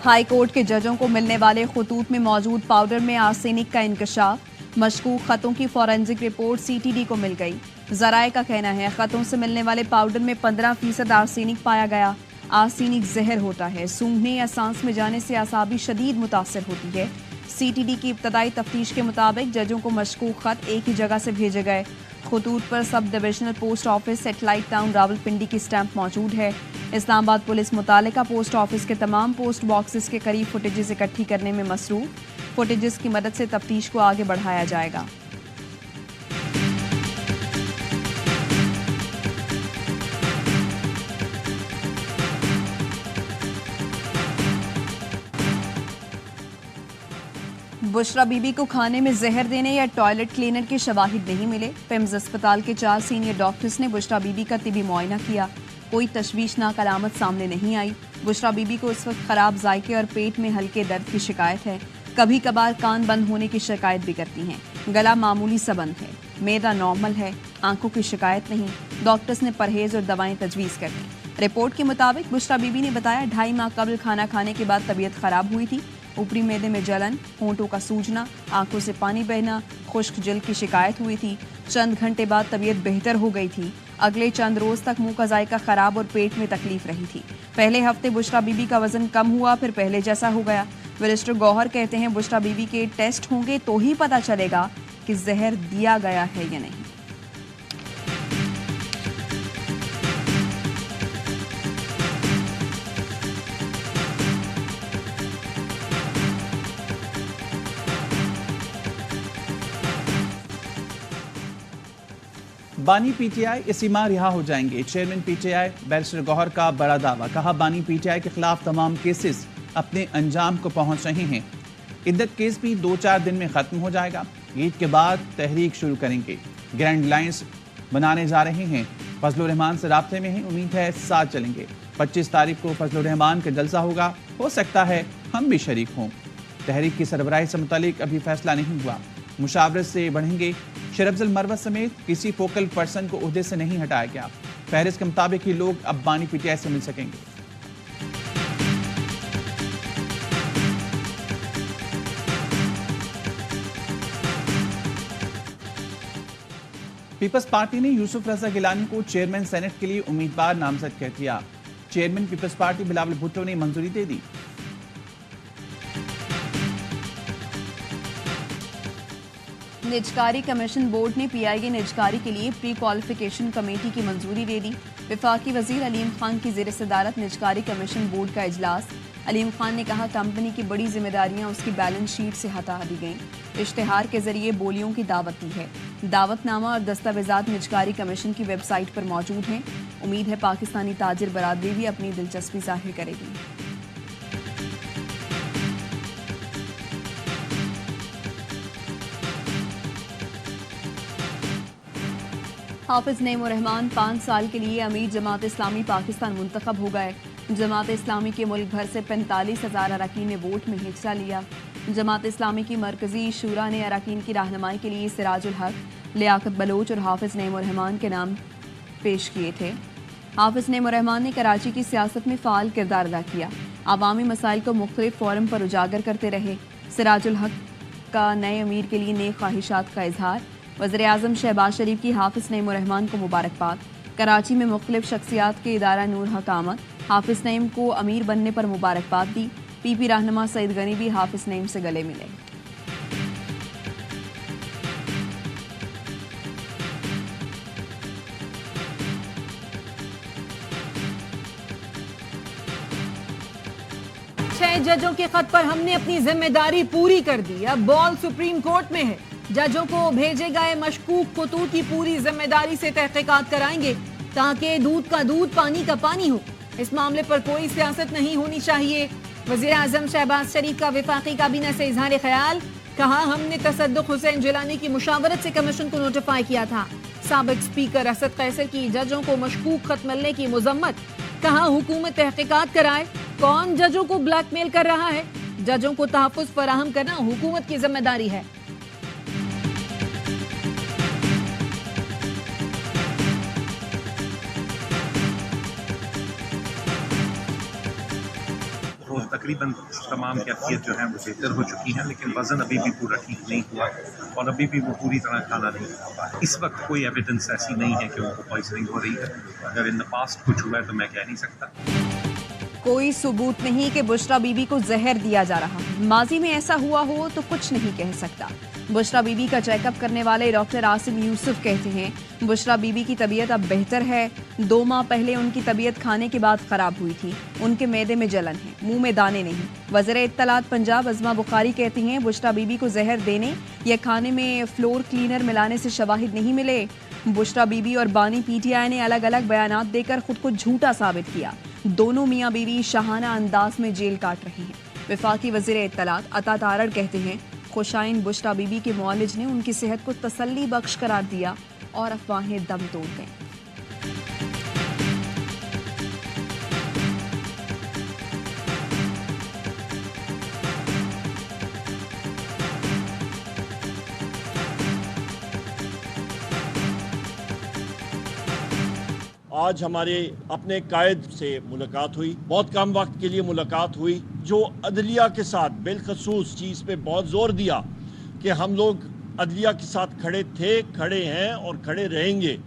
High court के जजों को मिलने वाले खतूत में मौजूद पाउडर में आर्सेनिक का इंकशाफ। मशकूक खतों की फॉरेंसिक रिपोर्ट सीटीडी को मिल गई। जराए का कहना है खतों से मिलने वाले पाउडर में 15% आर्सेनिक पाया गया। आर्सेनिक जहर होता है, सूंघने या सांस में जाने से आसाबी शदीद मुतासर होती है। सीटीडी की इब्तदाई तफ्तीश के मुताबिक जजों को मशकूक खत एक ही जगह से भेजे गए। खतूत पर sub divisional post office satellite town Rawalpindi की स्टैंप मौजूद है। इस्लामाबाद पुलिस मुतालिका पोस्ट ऑफिस के तमाम पोस्ट बॉक्सेस के करीब फुटेजेस इकट्ठी करने में मसरूफ। फुटेजेस की मदद से तफ्तीश को आगे बढ़ाया जाएगा। बुशरा बीबी को खाने में जहर देने या टॉयलेट क्लीनर के शवाहिद नहीं मिले। पिम्स अस्पताल के 4 सीनियर डॉक्टर्स ने बुशरा बीबी का तिबी मुआयना किया। कोई तशवीशनाक अलामत सामने नहीं आई। बुशरा बीबी को इस वक्त खराब जायके और पेट में हल्के दर्द की शिकायत है। कभी कभार कान बंद होने की शिकायत भी करती हैं। गला मामूली सा बंद है। मैदा नॉर्मल है। आंखों की शिकायत नहीं। डॉक्टर्स ने परहेज और दवाएं तजवीज़ कर दी। रिपोर्ट के मुताबिक बुशरा बीबी ने बताया 2.5 माह कबल खाना खाने के बाद तबीयत खराब हुई थी। ऊपरी मैदे में जलन, होंठों का सूजना, आंखों से पानी बहना, खुश्क जल्द की शिकायत हुई थी। चंद घंटे बाद तबीयत बेहतर हो गई थी। अगले चंद रोज तक मुंह का जायका खराब और पेट में तकलीफ रही थी। पहले हफ्ते बुशरा बीबी का वजन कम हुआ, फिर पहले जैसा हो गया। बैरिस्टर गौहर कहते हैं बुशरा बीबी के टेस्ट होंगे तो ही पता चलेगा कि जहर दिया गया है या नहीं। बानी पीटीआई इसी माह रिहा हो जाएंगे। चेयरमैन पीटीआई बैरिस्टर गौहर का बड़ा दावा। कहा बानी पीटीआई के खिलाफ तमाम केसेस अपने अंजाम को पहुंच रहे हैं। इद्दत केस भी 2-4 दिन में खत्म हो जाएगा। ईद के बाद तहरीक शुरू करेंगे। ग्रैंड लाइन्स बनाने जा रहे हैं। फजलुर रहमान से राब्ते में हैं। उम्मीद है साथ चलेंगे। 25 तारीख को फजलुर रहमान का जलसा होगा। हो सकता है हम भी शरीक हों। तहरीक की सरबराही से मुतालिक अभी फैसला नहीं हुआ। मुशावरत से बढ़ेंगे। शरफजल मरवत समेत किसी फोकल पर्सन को ओहदे से नहीं हटाया गया। फहरिस्त के मुताबिक ही लोग अब बानी पीटीआई से मिल सकेंगे। पीपल्स पार्टी ने यूसुफ रजा गिलानी को चेयरमैन सेनेट के लिए उम्मीदवार नामजद कर दिया। Chairman peoples party Bilawal Bhutto ने मंजूरी दे दी। निजकारी कमीशन बोर्ड ने पीआईए निजकारी के लिए प्री क्वालिफिकेशन कमेटी की मंजूरी दे दी। वफाकी वजीर अलीम खान की ज़ेर सदारत निजकारी कमीशन बोर्ड का इजलास। अलीम खान ने कहा कंपनी की बड़ी जिम्मेदारियां उसकी बैलेंस शीट से हटा दी गईं। इश्तिहार के जरिए बोलियों की दावत दी है। दावतनामा और दस्तावेजात निजकारी कमीशन की वेबसाइट पर मौजूद हैं। उम्मीद है पाकिस्तानी ताजिर बरादरी भी अपनी दिलचस्पी जाहिर करेगी। हाफिज नईमुर रहमान 5 साल के लिए अमीर जमात इस्लामी पाकिस्तान मुंतखब हो गए। जमात इस्लामी के मुल्क भर से 45,000 अरकान ने वोट में हिस्सा लिया। जमात इस्लामी की मरकजी शूरा ने अरकान की रहनुमाई के लिए सिराजुल हक, लियाकत बलोच और हाफिज नईमुर रहमान के नाम पेश किए थे। हाफिज नईमुर रहमान ने कराची की सियासत में फ़ाल किरदार अदा किया। अवामी मसाइल को मुख्तलिफ फोरम पर उजागर करते रहे। सिराजुल हक का नए अमीर के लिए नेक ख्वाहिशात का इजहार। वज़ीर-ए-आज़म शहबाज शरीफ की हाफिज नईमुर रहमान को मुबारकबाद। कराची में मुख्तलिफ शख्सियात के इदारा नूर हक आमद। हाफिज नईम को अमीर बनने पर मुबारकबाद दी। पीपी रहनुमा सईद गनी भी हाफिज नईम से गले मिले। छह जजों के खत पर हमने अपनी जिम्मेदारी पूरी कर दी। अब बॉल सुप्रीम कोर्ट में है। जजों को भेजे गए मशकूक खतूत की पूरी जिम्मेदारी से तहकीकात कराएंगे ताकि दूध का दूध पानी का पानी हो। इस मामले पर कोई सियासत नहीं होनी चाहिए। वज़ीर-ए-आज़म शहबाज शरीफ का वफाकी काबीना से इजहार ख्याल। कहा हमने तसद्दुक़ हुसैन जिलानी की मुशावरत से कमीशन को नोटिफाई किया था। साबिक स्पीकर असद कैसर की जजों को मशकूक खत मिलने की मुजम्मत। कहा हुकूमत तहकीकात कराए कौन जजों को ब्लैकमेल कर रहा है। जजों को तहफ़्फ़ुज़ फराहम करना हुकूमत की जिम्मेदारी है। तकरीबन तमाम कैफियत जो है वो बेहतर हो चुकी हैं, लेकिन वज़न अभी भी पूरा ठीक नहीं हुआ और अभी भी वो पूरी तरह खाना नहीं खा पा रहे। इस वक्त कोई एविडेंस ऐसी नहीं है कि उनको पॉइजनिंग हो रही है। अगर इन द पास्ट कुछ हुआ है तो मैं कह नहीं सकता। कोई सबूत नहीं कि बुशरा बीबी को जहर दिया जा रहा है। माजी में ऐसा हुआ हो तो कुछ नहीं कह सकता। बुशरा बीबी का चेकअप करने वाले डॉक्टर आसिम यूसुफ कहते हैं बुशरा बीबी की तबीयत अब बेहतर है। 2 माह पहले उनकी तबीयत खाने के बाद खराब हुई थी। उनके मैदे में जलन है, मुंह में दाने नहीं। वज़ीर इत्तलात पंजाब अज़मा बुखारी कहती हैं बुशरा बीबी को जहर देने या खाने में फ्लोर क्लीनर मिलाने से शवाहिद नहीं मिले। बुशरा बीबी और बानी पीटीआई ने अलग अलग बयानात देकर खुद को झूठा साबित किया। दोनों मियाँ बीवी शाहाना अंदाज में जेल काट रहे हैं। वफाकी वज़ीर इत्तलात अता तारड़ कहते हैं खुशाइन बुशरा बीबी के मुआलिज ने उनकी सेहत को तसल्ली बख्श करार दिया और अफवाहें दम तोड़ गईं। आज हमारे अपने कायद से मुलाकात हुई, बहुत कम वक्त के लिए मुलाकात हुई, जो अदलिया के साथ बिलखसूस चीज़ पे बहुत जोर दिया कि हम लोग अदलिया के साथ खड़े थे, खड़े हैं और खड़े रहेंगे।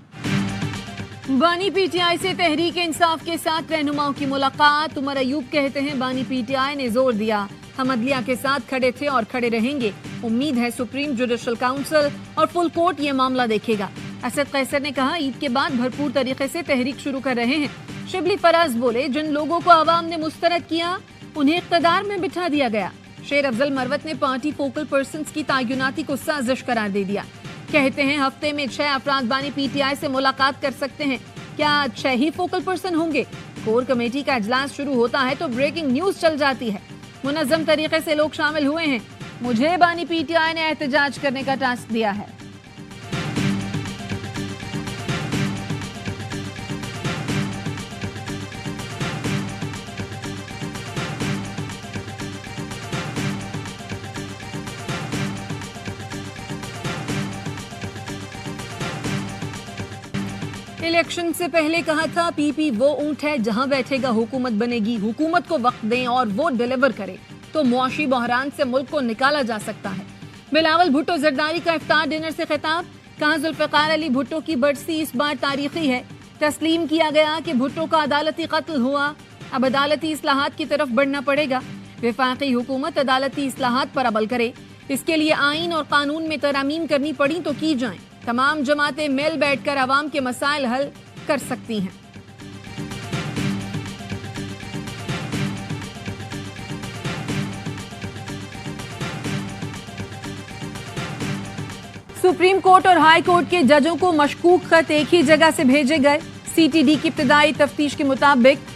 बानी पीटीआई से तहरीक इंसाफ के 7 रहनुमाओं की मुलाकात। उमर अयूब कहते हैं बानी पीटीआई ने जोर दिया हम अदलिया के साथ खड़े थे और खड़े रहेंगे। उम्मीद है सुप्रीम जुडिशल काउंसिल और फुल कोर्ट ये मामला देखेगा। असद कैसर ने कहा ईद के बाद भरपूर तरीके से तहरीक शुरू कर रहे हैं। शिबली फराज बोले जिन लोगों को आवाम ने मुस्तरद किया उन्हें इख्तदार में बिठा दिया गया। शेर अफजल मरवत ने पार्टी फोकल पर्सन्स की तायुनाती को साजिश करार दे दिया। कहते हैं हफ्ते में 6 अफराद बानी पीटीआई से मुलाकात कर सकते हैं। क्या 6 ही फोकल पर्सन होंगे? कोर कमेटी का इजलास शुरू होता है तो ब्रेकिंग न्यूज चल जाती है। मुनज़्ज़म तरीके से लोग शामिल हुए हैं। मुझे बानी पीटीआई ने एहतजाज करने का टास्क दिया है। इलेक्शन से पहले कहा था पीपी वो ऊंट है जहां बैठेगा हुकूमत बनेगी। हुकूमत को वक्त दें और वो डिलीवर करे तो मुआशी बहरान से मुल्क को निकाला जा सकता है। बिलावल भुट्टो जरदारी का इफ्तार डिनर से खिताब। कहा जुल्फ़िकार अली भुट्टो की बरसी इस बार तारीखी है। तस्लीम किया गया कि भुट्टो का अदालती कत्ल हुआ, अब अदालती इस्लाहात की तरफ बढ़ना पड़ेगा। वफाकी हुकूमत अदालती इस्लाहात पर अमल करे, इसके लिए आइन और कानून में तरमीम करनी पड़ी तो की जाएं। तमाम जमातें मिल बैठकर आवाम के मसाइल हल कर सकती हैं। सुप्रीम कोर्ट और हाई कोर्ट के जजों को मशकूक खत एक ही जगह से भेजे गए। सीटीडी की इब्तिदाई तफ्तीश के मुताबिक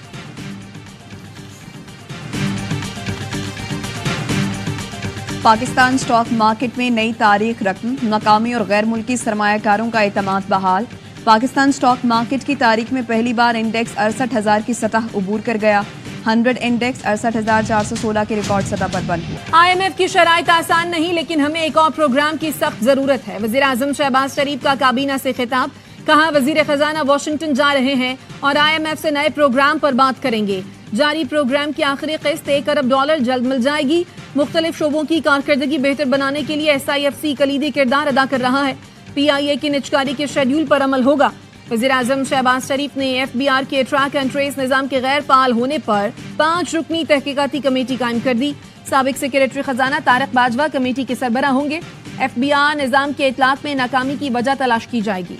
पाकिस्तान स्टॉक मार्केट में नई तारीख रकम, मकामी और गैर मुल्की सरमायाकारों का एतमाद बहाल। पाकिस्तान स्टॉक मार्केट की तारीख में पहली बार इंडेक्स 68,000 की सतह उबूर कर गया। 100 इंडेक्स 68,416 के रिकॉर्ड सतह पर बंद हुआ। IMF की शराइत आसान नहीं, लेकिन हमें एक और प्रोग्राम की सख्त जरूरत है। वजीर आजम शहबाज शरीफ का काबीना से खिताब। कहा वजीर खजाना वाशिंगटन जा रहे हैं और IMF से नए प्रोग्राम पर बात करेंगे। जारी प्रोग्राम की आखिरी किस्त $1 अरब जल्द मिल जाएगी। मुख्तलिफ शोबों की कारकर्दगी बेहतर बनाने के लिए SIFC कलीदी किरदार अदा कर रहा है। PIA की निजकारी के शेड्यूल पर अमल होगा। वज़ीर आज़म शहबाज शरीफ ने FBR के ट्रैक एंड ट्रेस निज़ाम के गैर फाल होने पर 5 रुकनी तहकीकाती कमेटी कायम कर दी। साबिक सेक्रेटरी खजाना तारक बाजवा कमेटी के सरबराह होंगे। FBR निज़ाम के इतलाक में नाकामी की वजह तलाश की जाएगी।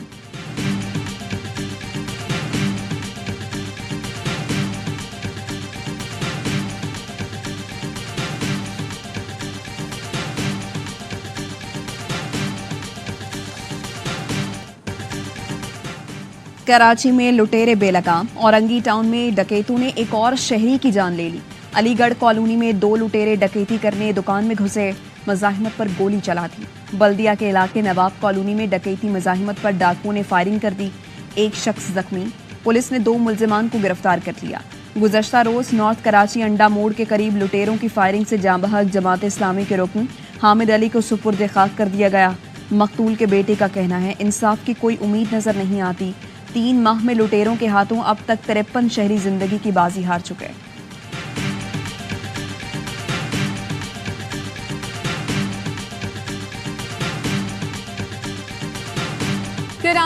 कराची में लुटेरे बेलगाम। औरंगी टाउन में डकैतों ने एक और शहरी की जान ले ली। अलीगढ़ कॉलोनी में 2 लुटेरे डकैती करने दुकान में घुसे, मज़ाहिमत पर गोली चला दी। बल्दिया के इलाके नवाब कॉलोनी में डकैती मज़ाहिमत पर डाकुओं ने फायरिंग कर दी। एक शख्स जख्मी। पुलिस ने 2 मुलजिमान को गिरफ्तार कर लिया। गुज़श्ता रोज़ नॉर्थ कराची अंडा मोड़ के करीब लुटेरों की फायरिंग से जांबहक जमात इस्लामी के रुकन हामिद अली को सुपुर्द खाक कर दिया गया। मकतूल के बेटे का कहना है इंसाफ की कोई उम्मीद नजर नहीं आती। 3 माह में लुटेरों के हाथों अब तक 53 शहरी जिंदगी की बाजी हार चुके।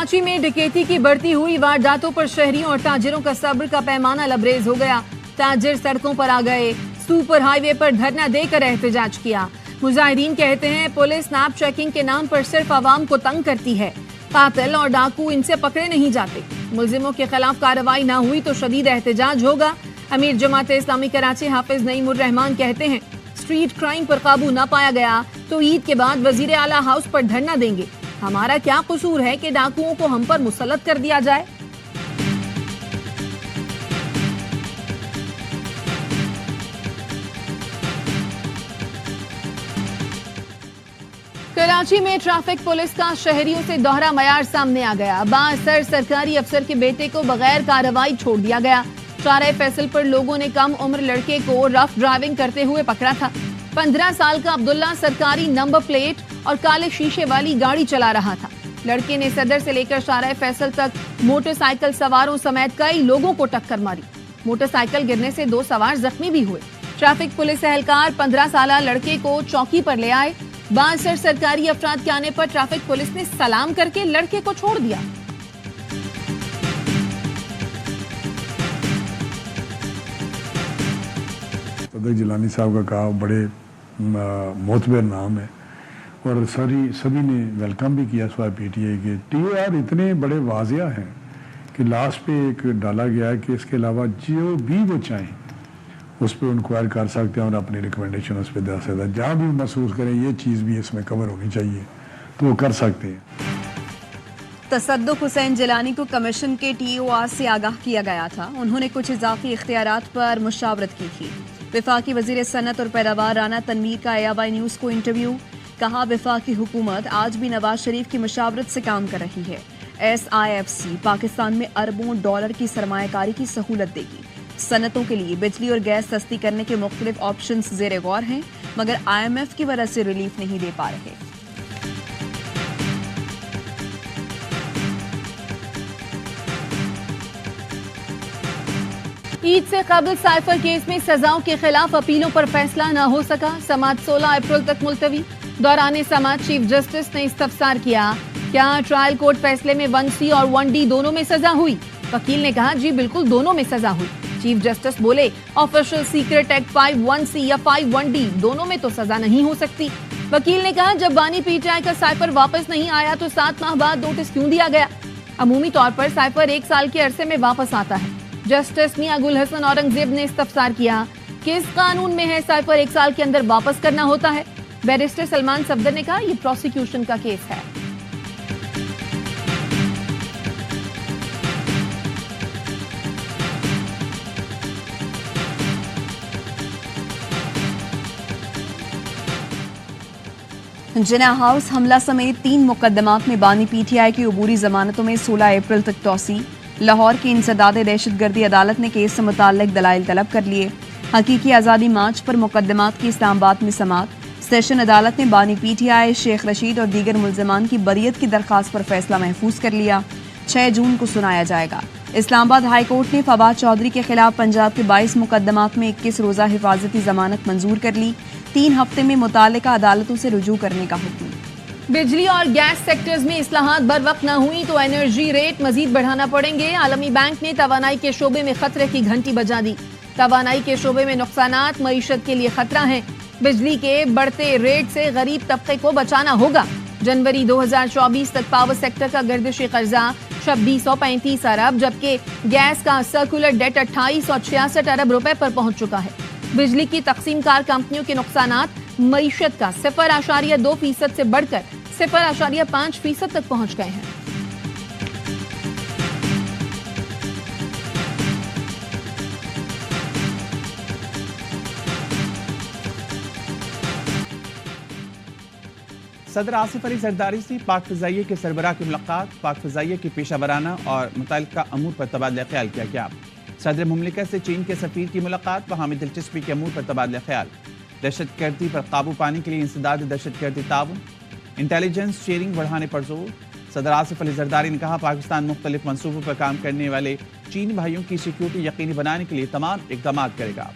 कराची में डकैती की बढ़ती हुई वारदातों पर शहरियों और ताजिरों का सब्र का पैमाना लबरेज हो गया। ताजिर सड़कों पर आ गए, सुपर हाईवे पर धरना देकर एहतजाज किया। मुजाहिदीन कहते हैं पुलिस स्नैप चेकिंग के नाम पर सिर्फ आवाम को तंग करती है, कातिल और डाकू इनसे पकड़े नहीं जाते। मुलजिमों के खिलाफ कार्रवाई ना हुई तो शदीद एहतजाज होगा। अमीर जमात इस्लामी कराची हाफिज नईमुर रहमान कहते हैं स्ट्रीट क्राइम पर काबू ना पाया गया तो ईद के बाद वजीर आला हाउस पर धरना देंगे। हमारा क्या कसूर है कि डाकुओं को हम पर मुसल्लत कर दिया जाए। कराची में ट्रैफिक पुलिस का शहरियों से दोहरा मयार सामने आ गया। बाअसर सरकारी अफसर के बेटे को बगैर कार्रवाई छोड़ दिया गया। शारे फैसल पर लोगों ने कम उम्र लड़के को रफ ड्राइविंग करते हुए पकड़ा था। 15 साल का अब्दुल्ला सरकारी नंबर प्लेट और काले शीशे वाली गाड़ी चला रहा था। लड़के ने सदर से लेकर शारे फैसल तक मोटरसाइकिल सवारों समेत कई लोगों को टक्कर मारी। मोटरसाइकिल गिरने से 2 सवार जख्मी भी हुए। ट्रैफिक पुलिस एहलकार 15 साल लड़के को चौकी पर ले आए। बाअसर सरकारी अफराद के आने पर ट्रैफिक पुलिस ने सलाम करके लड़के को छोड़ दिया। सदर जिलानी साहब का कहा बड़े मोतबर नाम है और सभी ने वेलकम भी किया स्वाय पीटीआई के। टीओआर इतने बड़े वाजिया हैं कि लास्ट पे एक डाला गया है कि इसके अलावा जो भी वो चाहें उस पर इंक्वायर कर सकते हैं और अपनी रिकमेंडेशन उस पर दे सकते हैं। जहाँ भी महसूस करें ये चीज़ भी इसमें कवर होनी चाहिए तो वो कर सकते हैं। तसद्दुक हुसैन जिलानी को कमीशन के टीओआर से आगाह किया गया था। उन्होंने कुछ इजाफी इख्तियारात पर मुशावरत की थी। वफाकी वजीर सनत और पैदावार राना तनवीर का AIY न्यूज़ को इंटरव्यू। कहा वफाकी हुकूमत आज भी नवाज शरीफ की मुशावरत से काम कर रही है। SIFC पाकिस्तान में अरबों डॉलर की सरमायाकारी की सहूलत देगी। सनतों के लिए बिजली और गैस सस्ती करने के मुख्तलिफ ऑप्शंस ज़ेर गौर हैं, मगर IMF की वजह से रिलीफ नहीं दे पा रहे। ईद से कबल साइफर केस में सजाओं के खिलाफ अपीलों पर फैसला न हो सका। समाअत 16 अप्रैल तक मुलतवी। दौरान समाअत चीफ जस्टिस ने इस्तफसार किया, क्या ट्रायल कोर्ट फैसले में 1C और 1D दोनों में सजा हुई? वकील ने कहा जी बिल्कुल दोनों में सजा हुई। चीफ जस्टिस बोले ऑफिशियल सीक्रेट एक्ट 5(1)C या 5(1)D दोनों में तो सजा नहीं हो सकती। वकील ने कहा जब बानी पीटीआई का साइफर वापस नहीं आया तो 7 माह बाद नोटिस क्यों दिया गया? अमूमी तौर पर साइफर 1 साल के अरसे में वापस आता है। जस्टिस मियां गुल हसन औरंगजेब ने इस्तफसार किया, किस कानून में है साइफर 1 साल के अंदर वापस करना होता है? बैरिस्टर सलमान सफदर ने कहा यह प्रोसिक्यूशन का केस है। जिना हाउस हमला समेत 3 मुकदमात में बानी पीटीआई की अबूरी जमानतों में 16 अप्रैल तक तोसी। लाहौर की इंसदाद दहशतगर्दी अदालत ने केस से मुताल्लिक दलाइल तलब कर लिए। हकीकी आज़ादी मार्च पर मुकदमात की इस्लामाबाद में समाअत। सेशन अदालत ने बानी पीटीआई शेख रशीद और दीगर मुल्ज़मान की बरियत की दरख्वास्त पर फैसला महफूज कर लिया। 6 जून को सुनाया जाएगा। इस्लामाबाद हाई कोर्ट ने फवाद चौधरी के खिलाफ पंजाब के 22 मुकदमात में 21 रोज़ा हिफाजती जमानत मंजूर कर ली। 3 हफ्ते में मुतालिका अदालतों से रुजू करने का हुक्म। बिजली और गैस सेक्टर्स में इस्लाहात बर वक्त न हुई तो एनर्जी रेट मजीद बढ़ाना पड़ेंगे। आलमी बैंक ने तवानाई के शोबे में खतरे की घंटी बजा दी। तवानाई के शोबे में नुकसानात मईशत के लिए खतरा है। बिजली के बढ़ते रेट से गरीब तबके को बचाना होगा। जनवरी 2024 तक पावर सेक्टर का गर्दिशी कर्जा 2635 अरब जबकि गैस का सर्कुलर डेट 28 और 66 अरब रुपए पर पहुंच चुका है। बिजली की तकसीम कार कंपनियों के नुकसानात मईशत का 0.2% से बढ़कर 0.5% तक पहुंच गए हैं। सदर आसिफ अली जरदारी से पाक फ़िज़ाइया के सरबराह की मुलाकात। पाक फ़िज़ाइया की पेशा वराना और मुतल्लिका अमूर पर तबादला ख्याल किया गया। सदर मुमलिकत से चीन के सफ़ीर की मुलाकात, वहाँ में दिलचस्पी के अमूर पर तबादला ख्याल। दहशतगर्दी पर काबू पाने के लिए इंसदाद दहशतगर्दी ताउन, इंटेलिजेंस शेयरिंग बढ़ाने पर जोर। सदर आसिफ अली जरदारी ने कहा पाकिस्तान मुख्तलिफ मनसूबों पर काम करने वाले चीनी भाइयों की सिक्योरिटी यकीनी बनाने के लिए तमाम इक़दाम करेगा।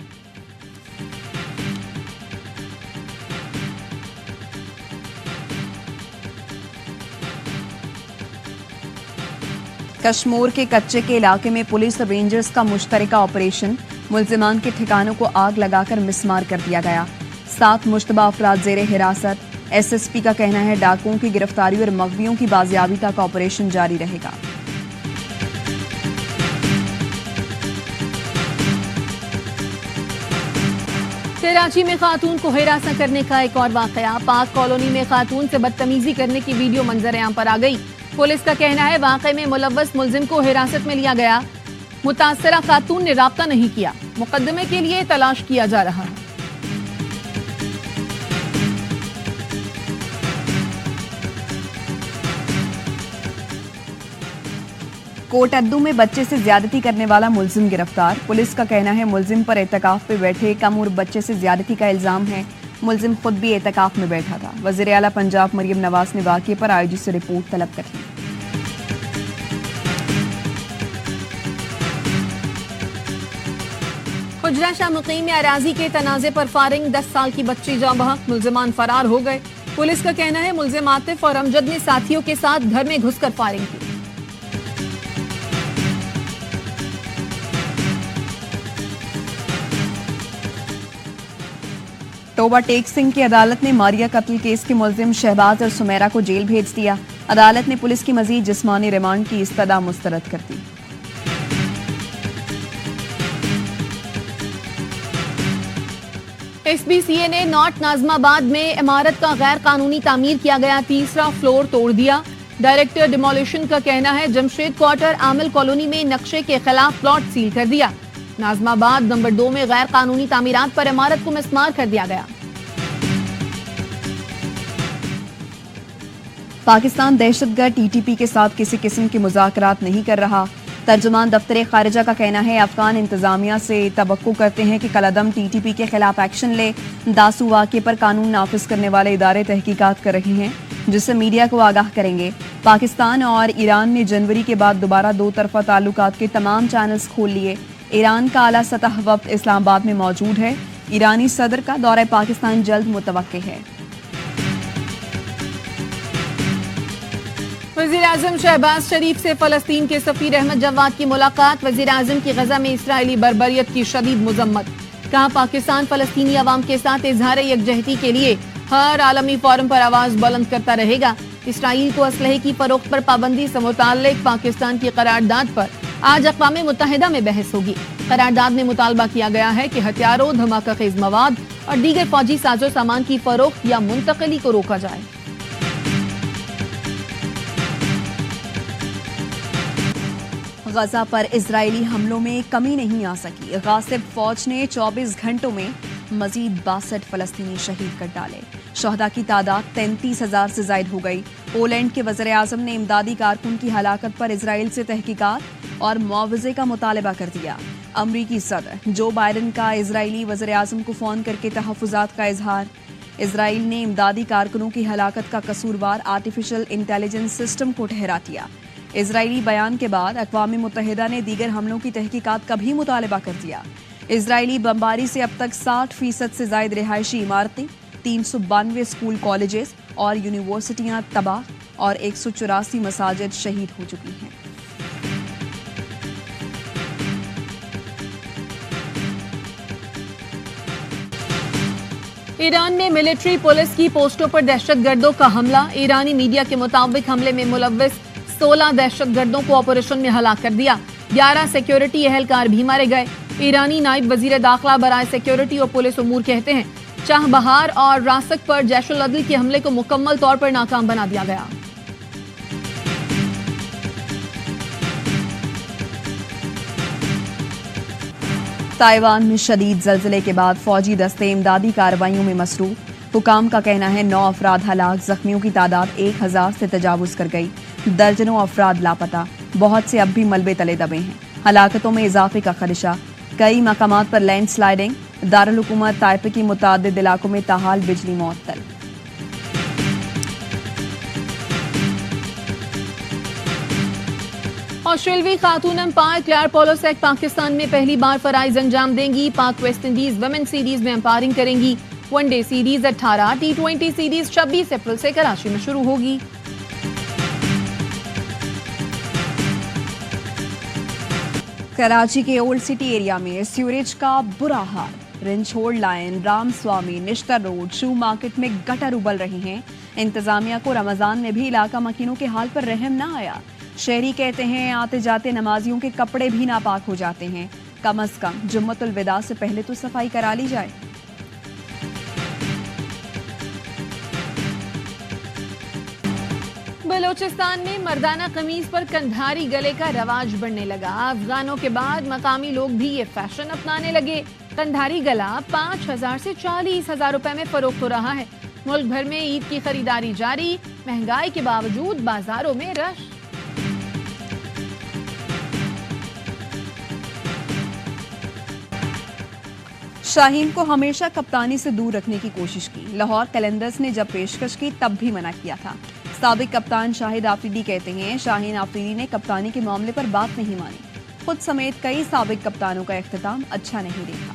कश्मीर के कच्चे के इलाके में पुलिस और रेंजर्स का मुश्तरका ऑपरेशन, मुल्जिमान के ठिकानों को आग लगाकर मिसमार कर दिया गया। 7 मुश्तबा अफराद जेर हिरासत। एसएसपी का कहना है डाकुओं की गिरफ्तारी और मगवियों की बाजियाबी तक ऑपरेशन जारी रहेगा। कराची में खातून को हिरासत करने का एक और वाकया। पाक कॉलोनी में खातून से बदतमीजी करने की वीडियो मंजर-ए-आम पर आ गई। पुलिस का कहना है वाकये में मुलव्वस मुलजिम को हिरासत में लिया गया। मुतासरा खातून ने राब्ता नहीं किया। मुकदमे के लिए तलाश किया जा रहा है। कोटअद्दू में बच्चे से ज्यादती करने वाला मुलजिम गिरफ्तार। पुलिस का कहना है मुलजिम पर एतकाफ पे बैठे कम उम्र बच्चे से ज्यादती का इल्जाम है। मुलजिम खुद भी एतकाफ में बैठा था। वज़ीर आला पंजाब मरियम नवाज ने वाक़ये पर आईजी से रिपोर्ट तलब कर ली। खुजरा शाह मुकीम में अराजी के तनाज़े पर फायरिंग, 10 साल की बच्ची जाँ बहक, मुलजिमान फरार हो गए। पुलिस का कहना है मुलजिम आतिफ और अमजद ने साथियों के साथ घर में घुसकर फायरिंग की। टोबा टेक सिंह की अदालत ने मारिया कत्ल केस के मुलजिम शहबाज और सुमेरा को जेल भेज दिया। अदालत ने पुलिस की मजीद जिस्मानी रिमांड की इस्तदा मुस्तरद कर दी। एसबीसीए ने नॉर्थ नाजमाबाद में इमारत का गैर कानूनी तामीर किया गया 3रा फ्लोर तोड़ दिया। डायरेक्टर डिमोलिशन का कहना है जमशेद क्वार्टर आमिल कॉलोनी में नक्शे के खिलाफ प्लॉट सील कर दिया। नाजमाबाद नंबर 2 में गैर कानूनी तामीरात पर इमारत को मिसमार कर दिया गया। पाकिस्तान दहशतगर्द टीटीपी के साथ किसी किस्म के मुज़ाकरात नहीं कर रहा। तर्जुमान दफ्तर खारिजा का कहना है अफगान इंतजामिया से तवक्को करते हैं कि कलअदम टीटीपी के खिलाफ एक्शन ले। दासू वाक़े पर कानून नाफिज करने वाले इदारे तहकीकात कर रहे हैं जिससे मीडिया को आगाह करेंगे। पाकिस्तान और ईरान ने जनवरी के बाद दोबारा 2 तरफा ताल्लुकात के तमाम चैनल्स खोल लिए। ईरान का आला सतह वक्त इस्लामाबाद में मौजूद है। ईरानी सदर का दौरा पाकिस्तान जल्द मुतवक्के है। वज़ीर आज़म शहबाज शरीफ से फ़लस्तीन के सफ़ीर अहमद जवाद की मुलाकात। वज़ीर आज़म की गजा में इसराइली बर्बरियत की शदीद मजम्मत। कहा पाकिस्तान फ़लस्तीनी अवाम के साथ इजहार यकजहती के लिए हर आलमी फोरम पर आवाज़ बुलंद करता रहेगा। इसराइल को असलहे की फरोख्त पर पाबंदी से मुताल्लिक पाकिस्तान की करारदाद पर आज अक़वाम मुत्तहिदा में बहस होगी। करारदाद में मुतालबा किया गया है कि हथियारों, धमाका खेज मवाद और दीगर फौजी साजो सामान की फरोख्त या मुंतकली को रोका जाए। गजा पर इजरायली हमलों में कमी नहीं आ सकी। गासिब फौज ने 24 घंटों में मजीद 62 फलस्तीनी शहीद कर डाले। शहदा की तादाद 33,000 से जायद हो गई। पोलैंड के वज़ीर आज़म ने इमदादी कारकुन की हलाकत पर इजराइल से तहकीकात और मुआवजे का मुतालबा कर दिया। अमरीकी सदर जो बाइडन का इजरायली वज़ीर आज़म को फ़ोन करके तहफ़्फ़ुज़ात का इजहार। इजराइल ने इमदादी कारकुनों की हलाकत का कसूरवार आर्टिफिशियल इंटेलिजेंस सिस्टम को ठहरा दिया। इजरायली बयान के बाद अक़वाम मुत्तहिदा ने दीगर हमलों की तहकीकात का भी मुतालबा कर दिया। इजरायली बमबारी से अब तक 60% से जायद रिहायशी इमारतें, 392 स्कूल, कॉलेजेस और यूनिवर्सिटियां तबाह और 184 मसाजिद शहीद हो चुकी हैं। ईरान में मिलिट्री पुलिस की पोस्टों पर दहशतगर्दों का हमला। ईरानी मीडिया के मुताबिक हमले में मुलव्विस 16 दहशतगर्दों को ऑपरेशन में हलाक कर दिया। 11 सिक्योरिटी एहलकार भी मारे गए। ईरानी नायब वजीर दाखिला बराए सिक्योरिटी और पुलिस उमूर कहते हैं चाहबहार और रासक पर जैशुल अदल के हमले को मुकम्मल तौर पर नाकाम बना दिया गया। ताइवान में शदीद जल्जले के बाद फौजी दस्ते इमदादी कार्रवाइयों में मसरूफ। हुकाम का कहना है 9 अफराद हलाक, जख्मियों की तादाद 1000 से तजावुज कर गई। दर्जनों अफराद लापता, बहुत से अब भी मलबे तले दबे हैं। हलाकतों में इजाफे का खदशा। कई मकामात पर लैंड स्लाइडिंग। दारुल हुकूमत ताइपे की मुतादिद इलाकों में ताहाल बिजली मुअत्तल। ऑस्ट्रेलवी खातून अंपायर क्लेयर पोलोसेक पाकिस्तान में पहली बार फराइज अंजाम देंगी। पाक वेस्ट इंडीज वुमेन सीरीज में अंपायरिंग करेंगी। वनडे सीरीज 18, T20 सीरीज 26 अप्रैल से कराची में शुरू होगी। कराची के ओल्ड सिटी एरिया में सीवरेज का बुरा हाल। रिंचहोड लाइन, रामस्वामी, निश्तर रोड, शू मार्केट में गटर उबल रही हैं। इंतजामिया को रमजान में भी इलाका मकीनों के हाल पर रहम ना आया। शहरी कहते हैं आते जाते नमाजियों के कपड़े भी नापाक हो जाते हैं। कम अज कम जुम्मतुल विदा से पहले तो सफाई करा ली जाए। बलोचिस्तान में मर्दाना कमीज पर कंधारी गले का रवाज बढ़ने लगा। अफगानों के बाद मकामी लोग भी ये फैशन अपनाने लगे। कंधारी गला 5,000 से 40,000 रुपए में फरोख्त हो रहा है। मुल्क भर में ईद की खरीदारी जारी। महंगाई के बावजूद बाजारों में रश। शाहीन को हमेशा कप्तानी से दूर रखने की कोशिश की। लाहौर कलंदर्स ने जब पेशकश की तब भी मना किया था। साबिक कप्तान शाहिद आफरीदी कहते हैं शाहीन आफरीदी ने कप्तानी के मामले पर बात नहीं मानी। खुद समेत कई साबिक कप्तानों का इख्तिताम अच्छा नहीं देखा।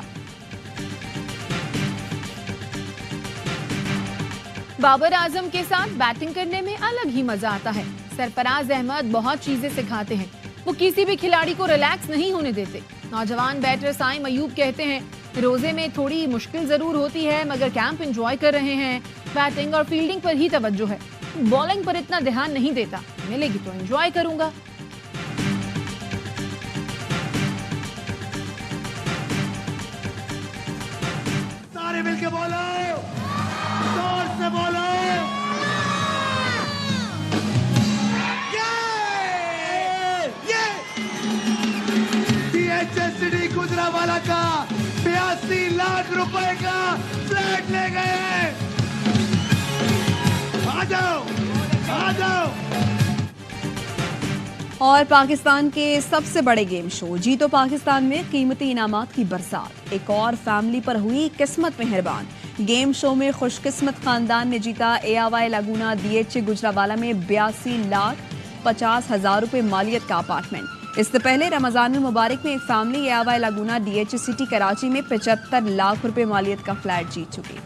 बाबर आजम के साथ बैटिंग करने में अलग ही मजा आता है। सरफराज अहमद बहुत चीजें सिखाते हैं। वो किसी भी खिलाड़ी को रिलैक्स नहीं होने देते। नौजवान बैटर साइम अयूब कहते हैं रोजे में थोड़ी मुश्किल जरूर होती है मगर कैंप एंजॉय कर रहे हैं। बैटिंग और फील्डिंग पर ही तवज्जो है। बॉलिंग पर इतना ध्यान नहीं देता। मिलेगी तो एंजॉय करूंगा। सारे मिलके बोलो, जोर से बोलो। DHSCD गुजरावाला का 82 लाख रुपए का फ्लैट ले गए। आ जाओ, आ जाओ। और पाकिस्तान के सबसे बड़े गेम शो जीतो पाकिस्तान में कीमती इनामात की बरसात। एक और फैमिली पर हुई किस्मत मेहरबान। गेम शो में खुशकिस्मत खानदान ने जीता AY लागूना DH गुजरावाला में 82,50,000 रुपए मालियत का अपार्टमेंट। इससे पहले रमजान मुबारक में एक family AY लागूना DH city Karachi में 75 लाख रुपए मालियत का फ्लैट जीत चुकी।